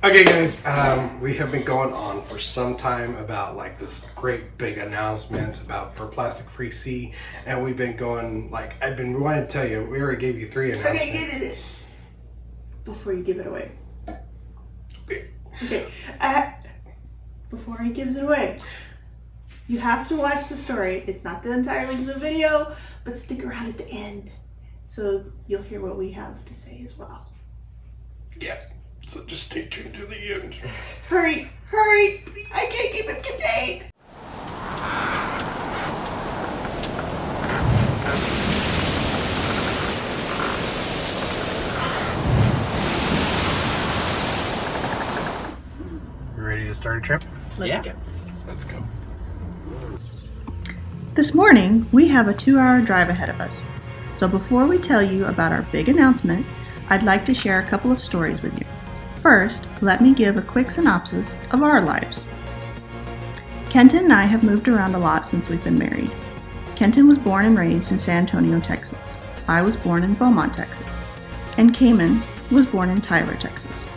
Okay, guys, we have been going on for some time about like this great big announcement about for Plastic Free Sea, and we've been going like I've been wanting to tell you. We already gave you 3 announcements. Okay, get it before you give it away. Okay. Before he gives it away, you have to watch the story. It's not the entire length of the video, but stick around at the end so you'll hear what we have to say as well. Yeah. So just stay tuned to the end. Hurry! Hurry! I can't keep it contained! You ready to start a trip? Let's go. Let's go. This morning, we have a 2-hour drive ahead of us. So before we tell you about our big announcement, I'd like to share a couple of stories with you. First, let me give a quick synopsis of our lives. Kenton and I have moved around a lot since we've been married. Kenton was born and raised in San Antonio, Texas. I was born in Beaumont, Texas. And Cayman was born in Tyler, Texas.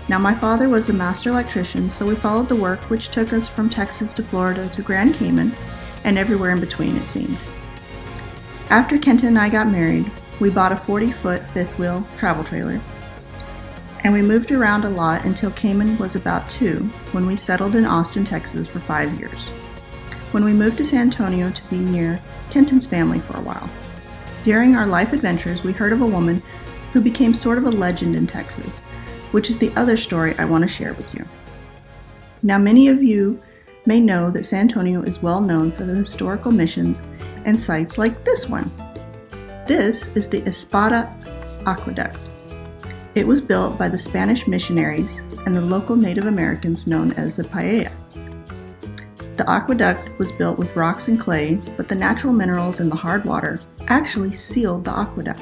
Now, my father was a master electrician, so we followed the work which took us from Texas to Florida to Grand Cayman and everywhere in between, it seemed. After Kenton and I got married, we bought a 40-foot fifth-wheel travel trailer, and we moved around a lot until Cayman was about 2 when we settled in Austin, Texas for 5 years. When we moved to San Antonio to be near Kenton's family for a while. During our life adventures, we heard of a woman who became sort of a legend in Texas, which is the other story I want to share with you. Now, many of you may know that San Antonio is well known for the historical missions and sites like this one. This is the Espada Aqueduct. It was built by the Spanish missionaries and the local Native Americans known as the Paella. The aqueduct was built with rocks and clay, but the natural minerals in the hard water actually sealed the aqueduct.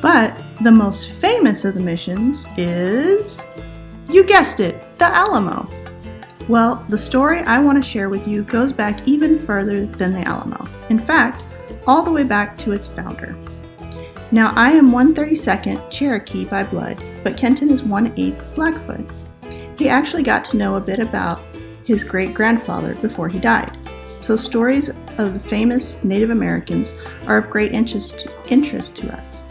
But the most famous of the missions is, you guessed it, the Alamo. Well, the story I want to share with you goes back even further than the Alamo. In fact, all the way back to its founder. Now, I am 1/32nd Cherokee by blood, but Kenton is 1/8 Blackfoot. He actually got to know a bit about his great-grandfather before he died. So stories of the famous Native Americans are of great interest to us.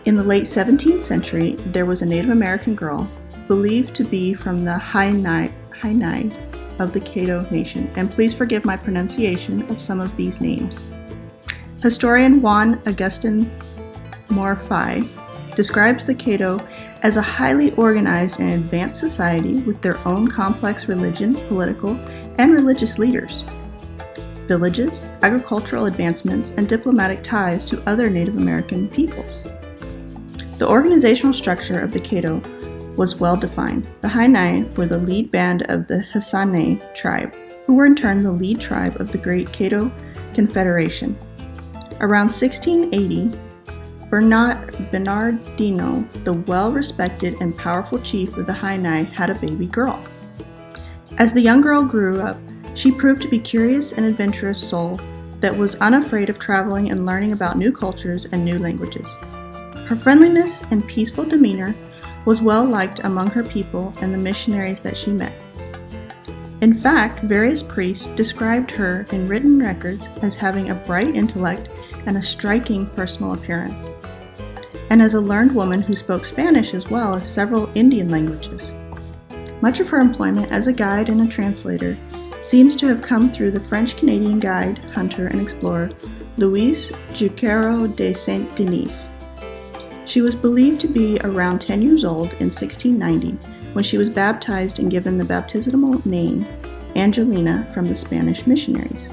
In the late 17th century, there was a Native American girl believed to be from the Hainai of the Caddo Nation, and please forgive my pronunciation of some of these names. Historian Juan Agustin Morfai describes the Caddo as a highly organized and advanced society with their own complex religion, political, and religious leaders, villages, agricultural advancements, and diplomatic ties to other Native American peoples. The organizational structure of the Caddo was well defined. The Hainai were the lead band of the Hassane tribe, who were in turn the lead tribe of the Great Caddo Confederation. Around 1680, Bernardino, the well-respected and powerful chief of the Hainai, had a baby girl. As the young girl grew up, she proved to be a curious and adventurous soul that was unafraid of traveling and learning about new cultures and new languages. Her friendliness and peaceful demeanor was well liked among her people and the missionaries that she met. In fact, various priests described her in written records as having a bright intellect and a striking personal appearance, and as a learned woman who spoke Spanish as well as several Indian languages. Much of her employment as a guide and a translator seems to have come through the French-Canadian guide, hunter, and explorer Louis Juquero de Saint-Denis. She was believed to be around 10 years old in 1690 when she was baptized and given the baptismal name Angelina from the Spanish missionaries.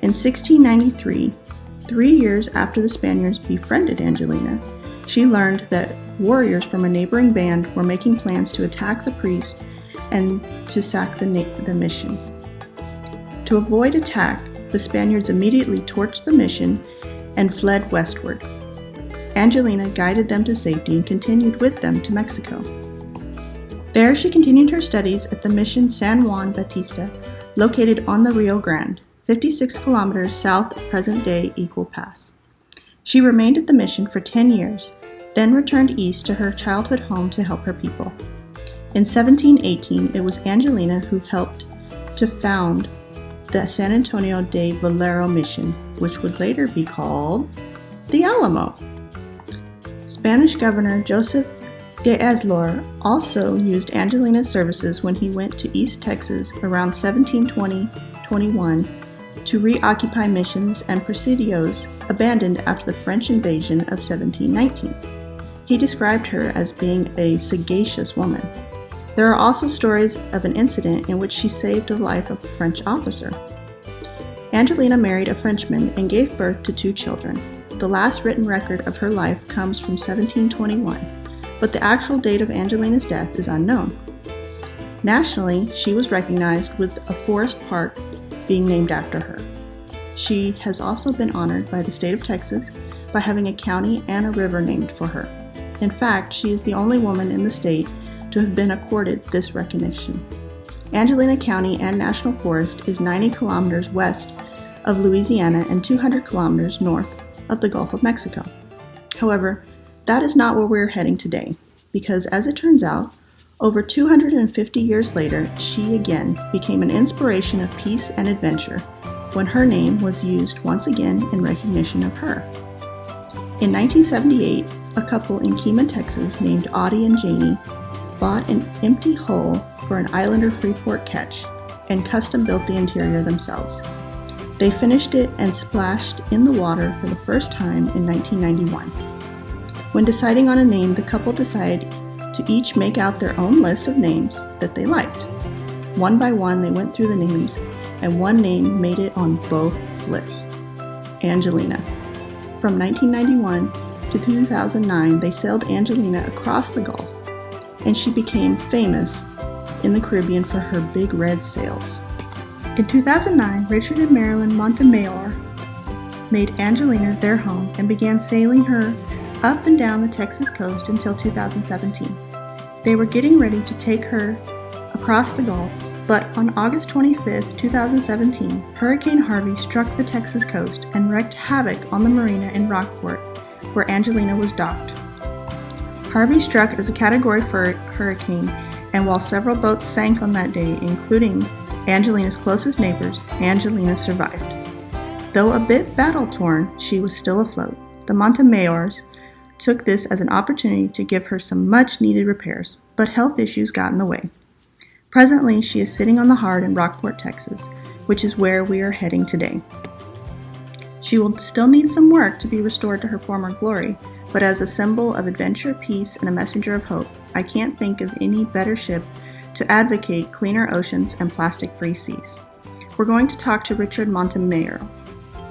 In 1693, 3 years after the Spaniards befriended Angelina, she learned that warriors from a neighboring band were making plans to attack the priest and to sack the mission. To avoid attack, the Spaniards immediately torched the mission and fled westward. Angelina guided them to safety and continued with them to Mexico. There she continued her studies at the Mission San Juan Bautista, located on the Rio Grande, 56 kilometers south of present-day Eagle Pass. She remained at the mission for 10 years, then returned east to her childhood home to help her people. In 1718, it was Angelina who helped to found the San Antonio de Valero Mission, which would later be called the Alamo. Spanish Governor Joseph de Azlor also used Angelina's services when he went to East Texas around 1720-21 to reoccupy missions and presidios abandoned after the French invasion of 1719. He described her as being a sagacious woman. There are also stories of an incident in which she saved the life of a French officer. Angelina married a Frenchman and gave birth to 2 children. The last written record of her life comes from 1721, but the actual date of Angelina's death is unknown. Nationally, she was recognized with a forest park being named after her. She has also been honored by the state of Texas by having a county and a river named for her. In fact, she is the only woman in the state to have been accorded this recognition. Angelina County and National Forest is 90 kilometers west of Louisiana and 200 kilometers north of the Gulf of Mexico. However, that is not where we're heading today, because as it turns out, over 250 years later, she again became an inspiration of peace and adventure when her name was used once again in recognition of her. In 1978, a couple in Kemah, Texas, named Audie and Janie, bought an empty hull for an Islander Freeport ketch and custom built the interior themselves. They finished it and splashed in the water for the first time in 1991. When deciding on a name, the couple decided to each make out their own list of names that they liked. One by one, they went through the names, and one name made it on both lists: Angelina. From 1991 to 2009, they sailed Angelina across the Gulf, and she became famous in the Caribbean for her big red sails. In 2009, Richard and Marilyn Montemayor made Angelina their home and began sailing her up and down the Texas coast until 2017. They were getting ready to take her across the Gulf, but on August 25, 2017, Hurricane Harvey struck the Texas coast and wreaked havoc on the marina in Rockport, where Angelina was docked. Harvey struck as a Category 4 hurricane, and while several boats sank on that day, including Angelina's closest neighbors, Angelina survived. Though a bit battle-torn, she was still afloat. The Montemayor's took this as an opportunity to give her some much-needed repairs, but health issues got in the way. Presently, she is sitting on the hard in Rockport, Texas, which is where we are heading today. She will still need some work to be restored to her former glory, but as a symbol of adventure, peace, and a messenger of hope, I can't think of any better ship to advocate cleaner oceans and plastic-free seas. We're going to talk to Richard Montemayor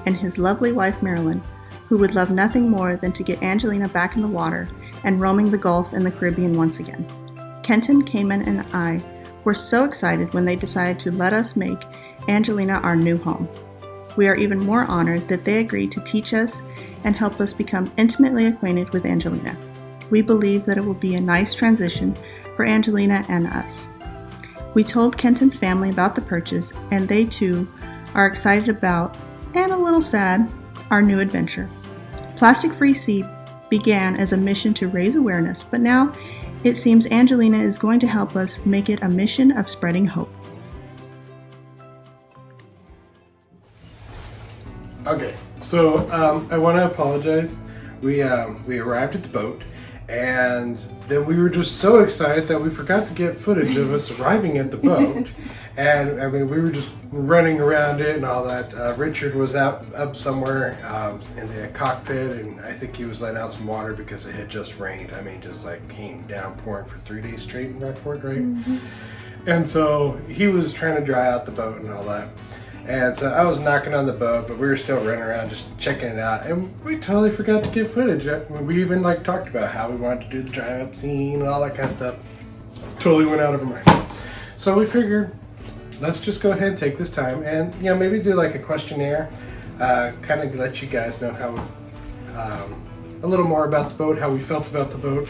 and his lovely wife Marilyn, who would love nothing more than to get Angelina back in the water and roaming the Gulf and the Caribbean once again. Kenton, Cayman, and I were so excited when they decided to let us make Angelina our new home. We are even more honored that they agreed to teach us and help us become intimately acquainted with Angelina. We believe that it will be a nice transition for Angelina and us. We told Kenton's family about the purchase, and they too are excited about, and a little sad, our new adventure. Plastic Free Sea began as a mission to raise awareness, but now it seems Angelina is going to help us make it a mission of spreading hope. Okay, so I want to apologize. We arrived at the boat, and then we were just so excited that we forgot to get footage of us arriving at the boat. And I mean, we were just running around it and all that. Richard was up somewhere in the cockpit, and I think he was letting out some water because it had just rained. I mean, just like came down pouring for 3 days straight in Rockport, right? Mm-hmm. And so he was trying to dry out the boat and all that. And so I was knocking on the boat, but we were still running around just checking it out. And we totally forgot to get footage. We even talked about how we wanted to do the dry up scene and all that kind of stuff. Totally went out of our mind. So we figured, let's just go ahead and take this time and maybe do a questionnaire, kind of let you guys know how a little more about the boat, how we felt about the boat.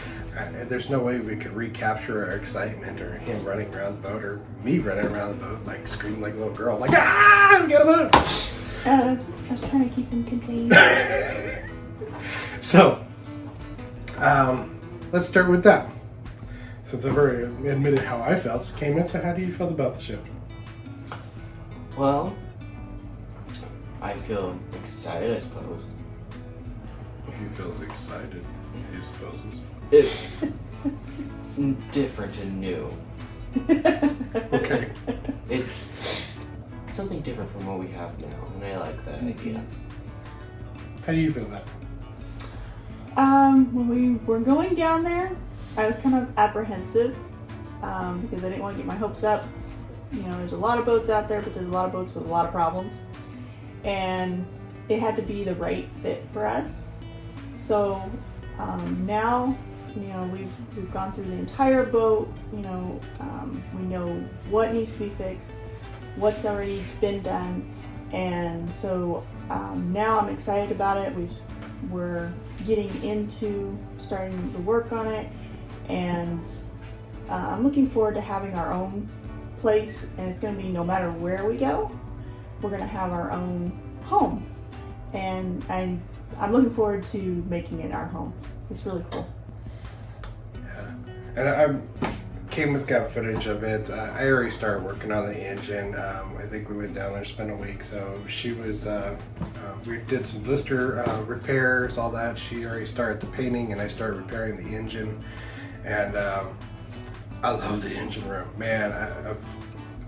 There's no way we could recapture our excitement, or him running around the boat, or me running around the boat screaming like a little girl, ah, get a boat. I was trying to keep him contained. So Let's start with that. Since I've already admitted how I felt, Cayman, so how do you feel about the show? Well, I feel excited, I suppose. He feels excited, he supposes. It's different and new. Okay. It's something different from what we have now, and I like that idea. How do you feel about it? When we were going down there, I was kind of apprehensive because I didn't want to get my hopes up. You know, there's a lot of boats out there, but there's a lot of boats with a lot of problems. And it had to be the right fit for us. So now, you know, we've gone through the entire boat. You know, we know what needs to be fixed, what's already been done, and so now I'm excited about it. We're getting into starting to work on it, and I'm looking forward to having our own place. And it's going to be no matter where we go, we're going to have our own home, and I'm looking forward to making it our home. It's really cool. Yeah, and Cayman's got footage of it. I already started working on the engine. I think we went down there, spent a week. So she was, we did some blister repairs, all that. She already started the painting, and I started repairing the engine. And I love the engine room, man.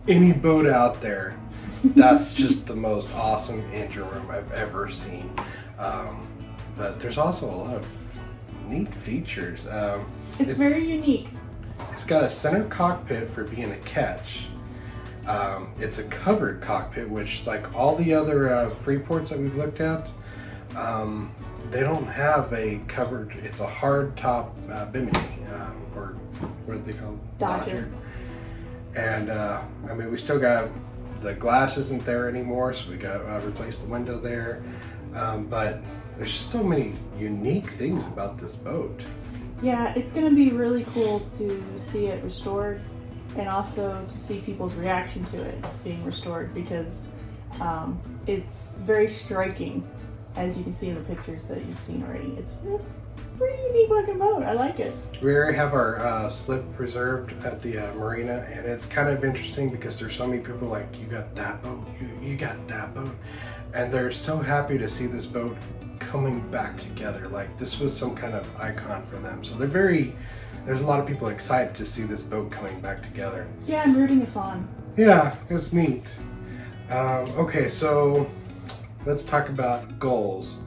Any boat out there, that's just the most awesome engine room I've ever seen. But there's also a lot of neat features. It's very unique. It's got a center cockpit for being a catch. It's a covered cockpit, which, like all the other Freeports that we've looked at, they don't have a covered. It's a hard top bimini, or what do they call it? Dodger. And I mean, we still got the glass isn't there anymore, so we got replaced the window there. But there's just so many unique things about this boat. Yeah, it's going to be really cool to see it restored, and also to see people's reaction to it being restored, because it's very striking, as you can see in the pictures that you've seen already. It's a pretty unique looking boat. I like it. We already have our slip preserved at the marina, and it's kind of interesting because there's so many people like, you got that boat, you got that boat, and they're so happy to see this boat coming back together. Like this was some kind of icon for them. So there's a lot of people excited to see this boat coming back together. Yeah, and rooting us on. Yeah, it's neat. Okay, so let's talk about goals.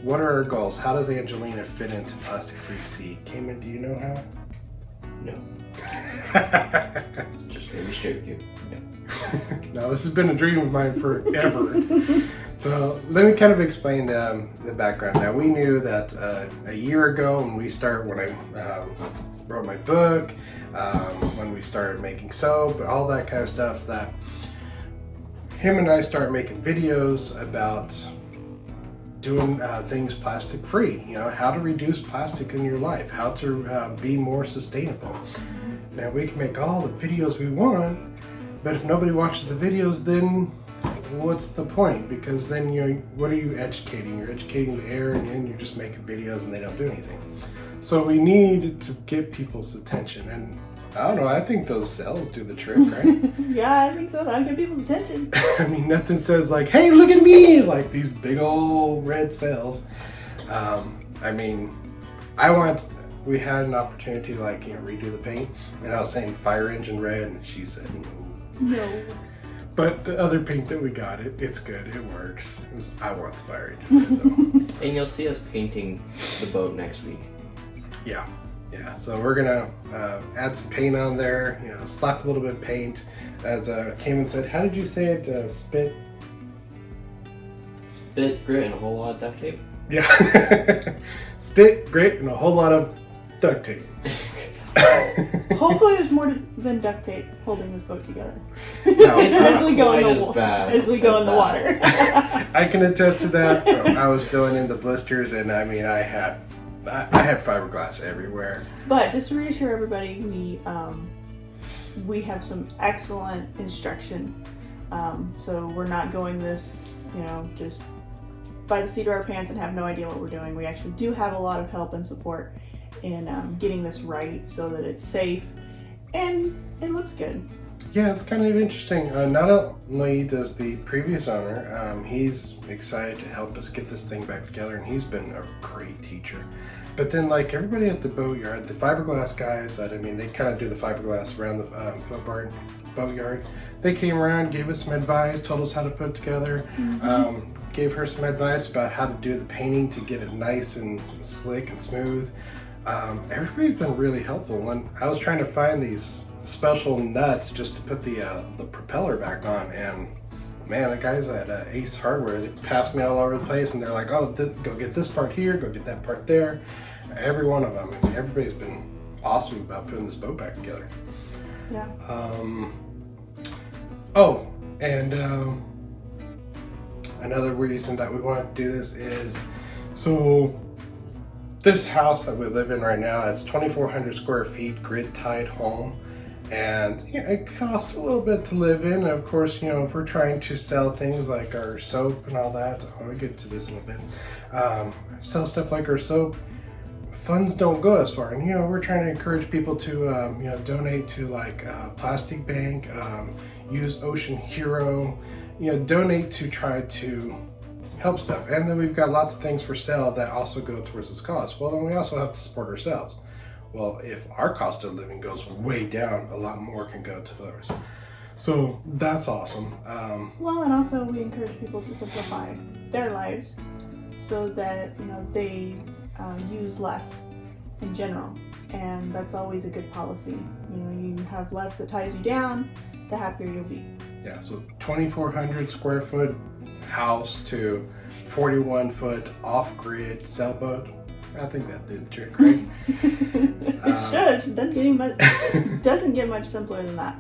What are our goals? How does Angelina fit into Plastic Free Sea? Cayman, do you know how? No. Just gonna be straight with you. No. No, this has been a dream of mine forever. So let me kind of explain the background. Now, we knew that a year ago when I wrote my book, when we started making soap, all that kind of stuff, that him and I started making videos about doing things plastic free. You know, how to reduce plastic in your life, how to be more sustainable. Now, we can make all the videos we want, but if nobody watches the videos, then what's the point? Because then what are you educating? You're educating the air, and then you're just making videos and they don't do anything. So we need to get people's attention, and I don't know, I think those cells do the trick, right? Yeah, I think so. That'll get people's attention. I mean, nothing says like, hey, look at me, like these big old red cells. I mean, we had an opportunity to redo the paint, and I was saying fire engine red, and she said no. But the other paint that we got, it's good, it works. I want the fire engine red though. And you'll see us painting the boat next week. Yeah. So we're gonna add some paint on there, slap a little bit of paint. As Cayman said, how did you say it? Spit, grit, and a whole lot of duct tape. Yeah. Spit, grit, and a whole lot of duct tape. Hopefully there's more than duct tape holding this boat together. No, as we go in the water. I can attest to that. I was filling in the blisters, and I mean, I had fiberglass everywhere. But just to reassure everybody, we have some excellent instruction. So we're not going this, just by the seat of our pants and have no idea what we're doing. We actually do have a lot of help and support in getting this right so that it's safe and it looks good. Yeah, it's kind of interesting. Not only does the previous owner, he's excited to help us get this thing back together, and he's been a great teacher. But then, like everybody at the boatyard, the fiberglass guys, they kind of do the fiberglass around the boatyard. They came around, gave us some advice, told us how to put it together, gave her some advice about how to do the painting to get it nice and slick and smooth. Everybody's been really helpful. When I was trying to find these special nuts just to put the propeller back on, and man, the guys at Ace Hardware, they passed me all over the place, and they're like, oh, go get this part here, go get that part there. Every one of them. I mean, everybody's been awesome about putting this boat back together. Yeah. Another reason that we wanted to do this is, so this house that we live in right now, it's 2,400 square feet, grid-tied home. And it costs a little bit to live in. Of course, if we're trying to sell things like our soap and all that, I'll get to this in a bit, sell stuff like our soap, funds don't go as far. And, we're trying to encourage people to, donate to like Plastic Bank, use Ocean Hero, donate to try to help stuff. And then we've got lots of things for sale that also go towards this cause. Well, then we also have to support ourselves. Well, if our cost of living goes way down, a lot more can go to theirs. So that's awesome. Well, and also we encourage people to simplify their lives so that they use less in general, and that's always a good policy. You have less that ties you down, the happier you'll be. Yeah. So 2,400 square foot house to 41-foot off-grid sailboat. I think that did the trick, right? It should. Doesn't get much simpler than that.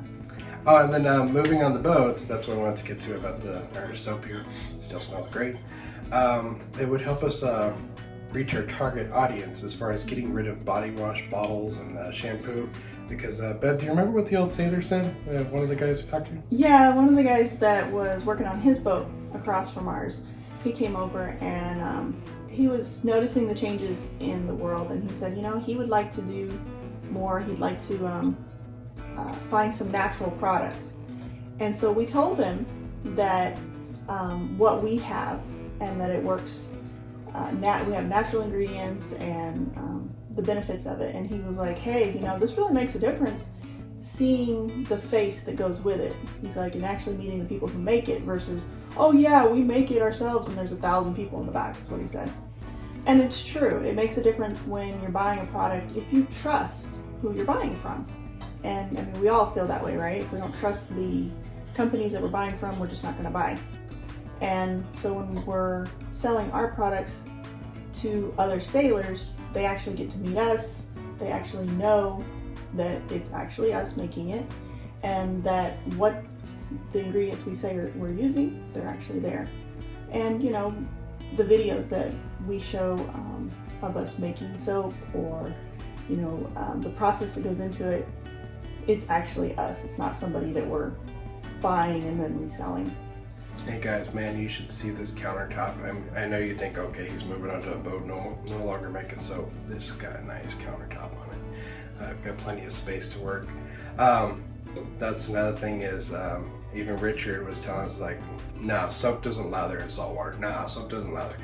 Oh, and then moving on the boat, that's what I wanted to get to about our soap here. Still smells great. It would help us reach our target audience as far as getting rid of body wash bottles and shampoo. Because, Bev, do you remember what the old sailor said? One of the guys we talked to? Yeah, one of the guys that was working on his boat across from ours, he came over and he was noticing the changes in the world, and he said, he would like to do more. He'd like to find some natural products. And so we told him that what we have, and that it works, we have natural ingredients and the benefits of it. And he was like, hey, this really makes a difference, seeing the face that goes with it. He's like, and actually meeting the people who make it versus, oh yeah, we make it ourselves and there's 1,000 people in the back. That's what he said. And it's true. It makes a difference when you're buying a product if you trust who you're buying from. And I mean, we all feel that way, right? If we don't trust the companies that we're buying from, we're just not going to buy. And so when we're selling our products to other sailors, they actually get to meet us. They actually know that it's actually us making it, and that what the ingredients we say we're using, they're actually there. And the videos that we show of us making soap, or the process that goes into it, it's actually us. It's not somebody that we're buying and then reselling. Hey guys, man, you should see this countertop. I know you think, okay, he's moving onto a boat, no longer making soap. This has got a nice countertop on it. I've got plenty of space to work. That's another thing is, even Richard was telling us, like, no, soap doesn't lather in salt water. No, soap doesn't lather.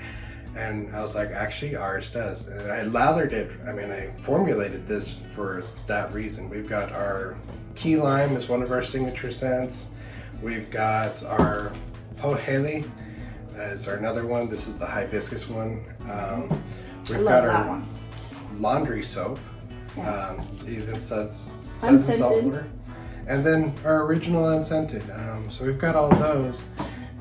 And I was like, actually, ours does. And I lathered it. I formulated this for that reason. We've got our key lime is one of our signature scents. We've got our Pohele is another one. This is the hibiscus one. We've got our one. Laundry soap, Yeah. even suds and salt water. And then our original unscented. So we've got all those.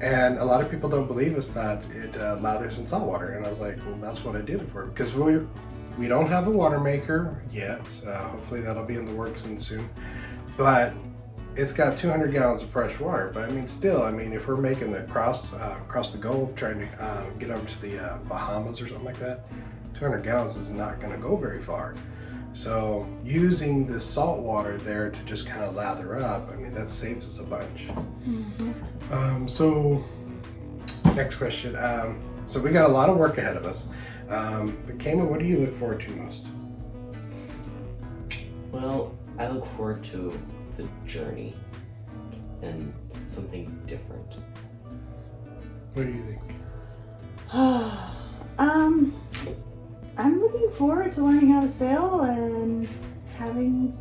And a lot of people don't believe us that it lathers in salt water. And I was like, well, that's what I did it for. Because we don't have a water maker yet. Hopefully that'll be in the works soon. But it's got 200 gallons of fresh water. But if we're making the across the Gulf, trying to get over to the Bahamas or something like that, 200 gallons is not going to go very far. So using the salt water there to just kind of lather up, that saves us a bunch. Mm-hmm. So next question. So we got a lot of work ahead of us. But Kayma, what do you look forward to most? Well, I look forward to the journey and something different. What do you think? I'm looking forward to learning how to sail and having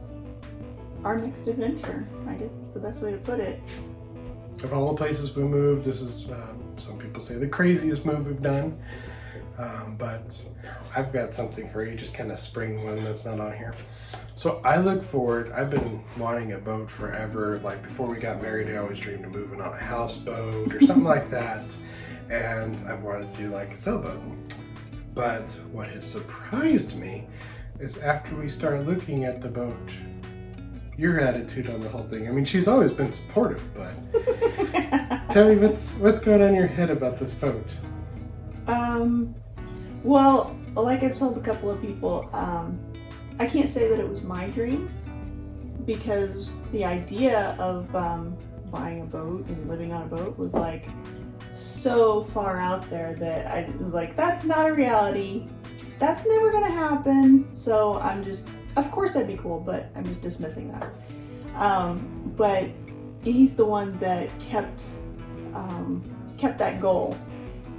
our next adventure. I guess is the best way to put it. Of all the places we moved, this is, some people say, the craziest move we've done. But I've got something for you, just kind of spring one that's not on here. So I look forward, I've been wanting a boat forever. Like before we got married, I always dreamed of moving on a houseboat or something like that. And I've wanted to do like a sailboat. But what has surprised me is after we start looking at the boat, your attitude on the whole thing. I mean, she's always been supportive, but tell me what's going on in your head about this boat? Well, like I've told a couple of people, I can't say that it was my dream because the idea of buying a boat and living on a boat was like so far out there that I was like, that's not a reality. That's never gonna happen. So I'm just, of course that'd be cool, but I'm just dismissing that. But he's the one that kept that goal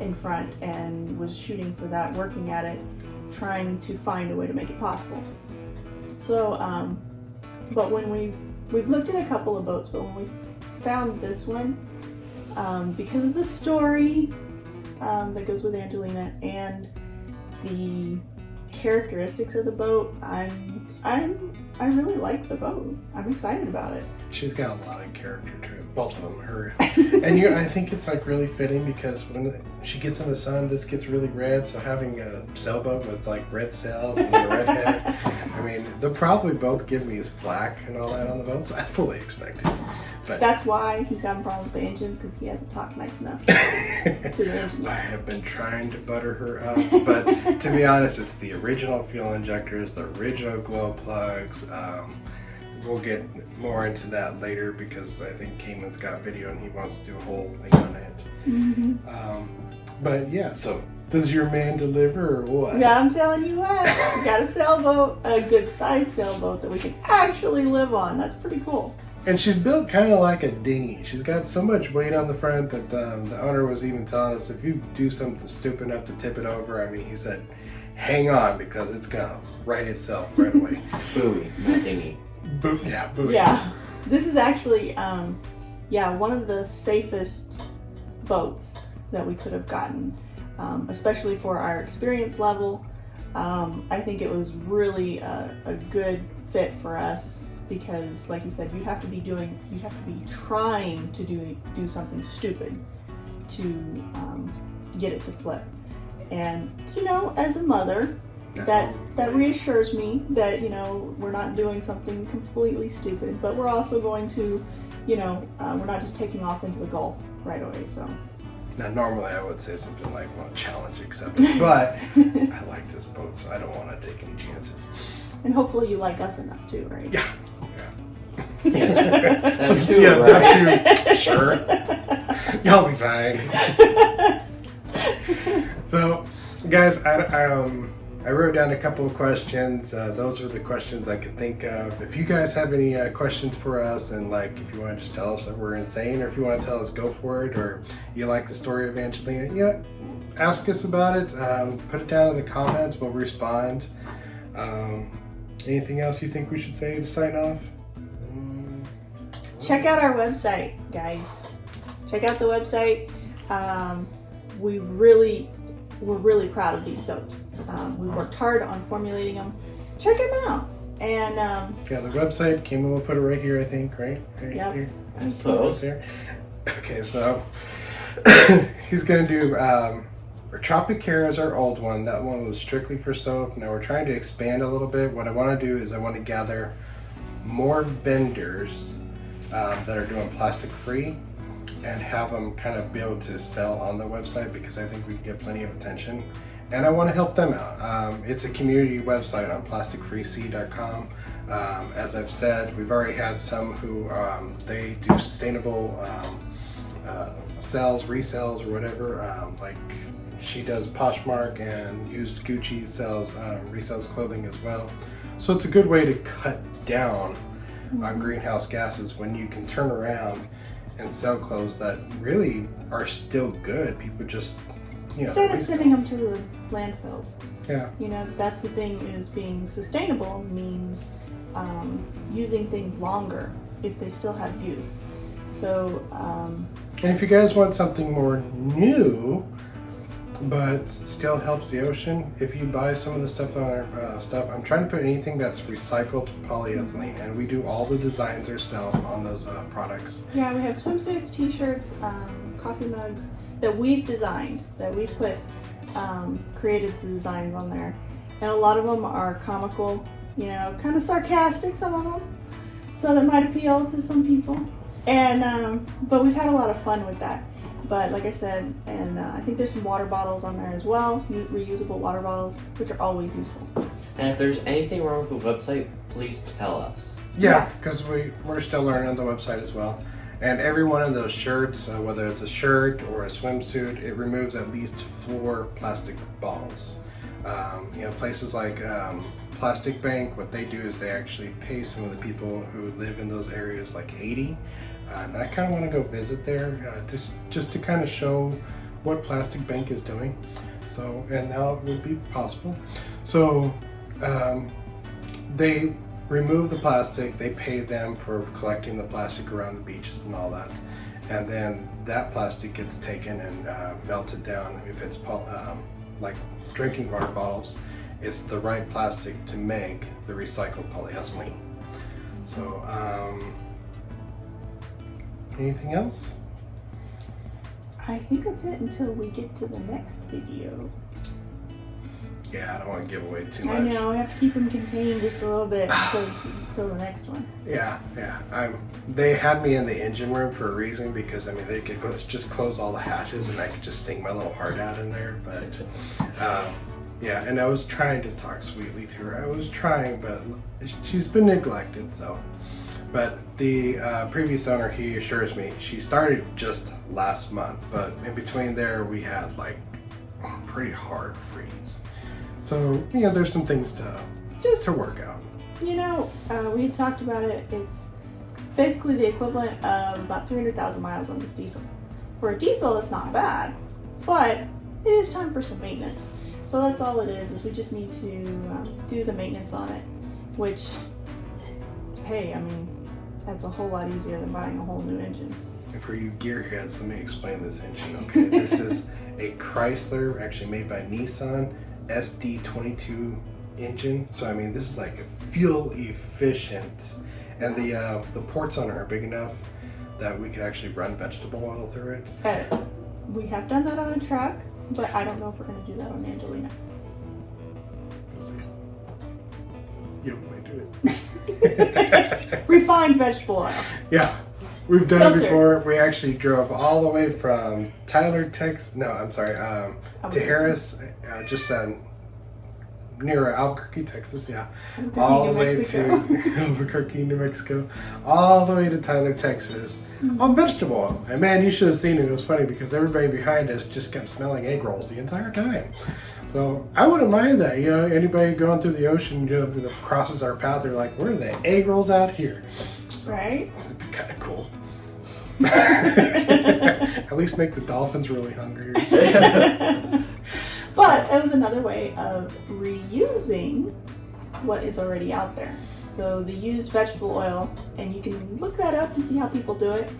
in front and was shooting for that, working at it, trying to find a way to make it possible. So, but when we've looked at a couple of boats, but when we found this one, because of the story that goes with Angelina and the characteristics of the boat, I really like the boat. I'm excited about it. She's got a lot of character to it, both of them. Her and I think it's like really fitting because when she gets in the sun, this gets really red. So having a sailboat with like red sails and a red head, I mean, they'll probably both give me his flack and all that on the boats. I fully expect it. But that's why he's having problems with the engine, because he hasn't talked nice enough to the engine I yet. have been trying to butter her up, but to be honest, it's the original fuel injectors, the original glow plugs. We'll get more into that later because I think Cayman's got video and he wants to do a whole thing on it. Mm-hmm. But yeah, so does your man deliver or what? Yeah, I'm telling you what, we got a sailboat, a good sized sailboat that we can actually live on. That's pretty cool. And she's built kind of like a dinghy. She's got so much weight on the front that the owner was even telling us if you do something stupid enough to tip it over, I mean, he said, hang on because it's gonna right itself right away. Buoy, not dinghy. Buoy. Yeah, this is actually, one of the safest boats that we could have gotten, especially for our experience level. I think it was really a good fit for us. Because, like you said, you'd have to be trying to do something stupid to get it to flip. And as a mother, that reassures me that we're not doing something completely stupid, but we're also going to, we're not just taking off into the Gulf right away. So. Now, normally I would say something like, "Well, challenge accepted," but I like this boat, so I don't want to take any chances. And hopefully you like us enough too, right? Yeah. That too, yeah, right? that too. Sure. Y'all be fine. So, guys, I wrote down a couple of questions. Those were the questions I could think of. If you guys have any questions for us, and like if you want to just tell us that we're insane, or if you want to tell us go for it, or you like the story of Angelina, ask us about it. Put it down in the comments. We'll respond. Anything else you think we should say to sign off? Check out our website, guys. Check out the website. We're really proud of these soaps. We worked hard on formulating them. Check them out. And yeah, the website, Kayma will put it right here, I think, right? Yep. Here. I suppose. There. Okay, so he's gonna do our Tropic Care is our old one. That one was strictly for soap. Now we're trying to expand a little bit. What I want to do is I want to gather more vendors that are doing plastic free and have them kind of be able to sell on the website because I think we can get plenty of attention. And I want to help them out. It's a community website on plasticfreesea.com. As I've said, we've already had some who they do sustainable sales, resells, or whatever, like She does Poshmark and used Gucci, sells resells clothing as well. So it's a good way to cut down on greenhouse gases when you can turn around and sell clothes that really are still good. People just, instead of sending them to the landfills. Yeah. That's the thing, is being sustainable means using things longer if they still have use. So, and if you guys want something more new, but still helps the ocean, if you buy some of the stuff on our stuff, I'm trying to put anything that's recycled polyethylene, and we do all the designs ourselves on those products. Yeah, we have swimsuits, t-shirts, coffee mugs that we've designed, that we've put, created the designs on there. And a lot of them are comical, kind of sarcastic, some of them. So that might appeal to some people. And, but we've had a lot of fun with that. But like I said, and I think there's some water bottles on there as well, reusable water bottles, which are always useful. And if there's anything wrong with the website, please tell us. Yeah, because we're still learning on the website as well. And every one of those shirts, whether it's a shirt or a swimsuit, it removes at least 4 plastic bottles. Places like Plastic Bank, what they do is they actually pay some of the people who live in those areas like $80. And I kind of want to go visit there just to kind of show what Plastic Bank is doing. So, and now it would be possible. So they remove the plastic, they pay them for collecting the plastic around the beaches and all that. And then that plastic gets taken and melted down. If it's like drinking water bottles, it's the right plastic to make the recycled polyethylene. So, anything else? I think that's it until we get to the next video. Yeah, I don't want to give away too much. I know, we have to keep them contained just a little bit until the next one. Yeah. They had me in the engine room for a reason, because they could just close all the hatches and I could just sing my little heart out in there. But yeah, and I was trying to talk sweetly to her. I was trying, but she's been neglected. So, but the previous owner, he assures me she started just last month, but in between there we had like pretty hard freeze. So there's some things to work out. We had talked about it. It's basically the equivalent of about 300,000 miles on this diesel. For a diesel, it's not bad, but it is time for some maintenance. So that's all it is we just need to do the maintenance on it, which, hey, that's a whole lot easier than buying a whole new engine. And for you gearheads, let me explain this engine, okay? This is a Chrysler, actually made by Nissan, SD22 engine. So this is like a fuel efficient, and the ports on it are big enough that we could actually run vegetable oil through it. We have done that on a truck, but I don't know if we're going to do that on Angelina. You might do it. Refined vegetable oil. Yeah, we've done Filter. it before. We actually drove all the way from Tyler, Texas. No, I'm sorry, to Harris, just near Albuquerque, Texas. Yeah, all the way to Albuquerque, New Mexico, all the way to Tyler, Texas, on vegetable oil. And man, you should have seen it. It was funny because everybody behind us just kept smelling egg rolls the entire time. So I wouldn't mind that. Anybody going through the ocean, that crosses our path, they're like, "Where are the egg rolls out here?" So, right? That'd be kind of cool. At least make the dolphins really hungry. Or something. But it was another way of reusing what is already out there. So the used vegetable oil, and you can look that up and see how people do it,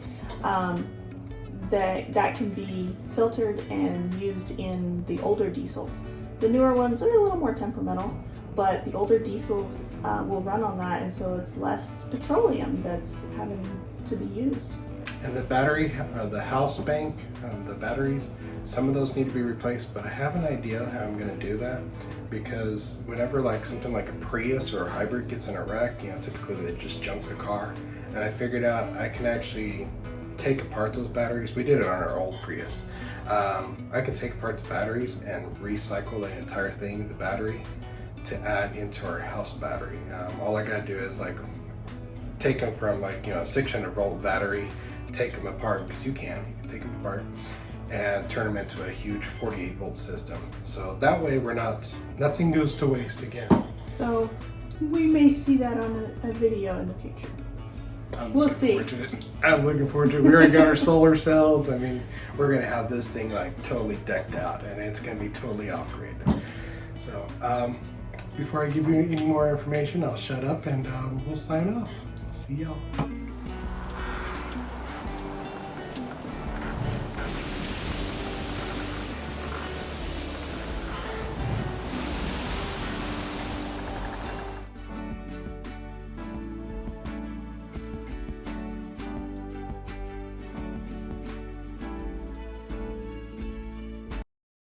that can be filtered and used in the older diesels. The newer ones are a little more temperamental, but the older diesels will run on that, and so it's less petroleum that's having to be used. And the battery, the house bank, the batteries, some of those need to be replaced, but I have an idea how I'm going to do that, because whenever something like a Prius or a hybrid gets in a wreck, typically they just junk the car, and I figured out I can actually take apart those batteries. We did it on our old Prius. I can take apart the batteries and recycle the entire thing, the battery, to add into our house battery. All I got to do is take them from a 600 volt battery, take them apart, because you can take them apart, and turn them into a huge 48 volt system. So that way nothing goes to waste again. So we may see that on a video in the future. We'll see. I'm looking forward to it. We already got our solar cells. I mean, we're gonna have this thing like totally decked out, and it's gonna be totally off grid. So before I give you any more information, I'll shut up and we'll sign off. See y'all.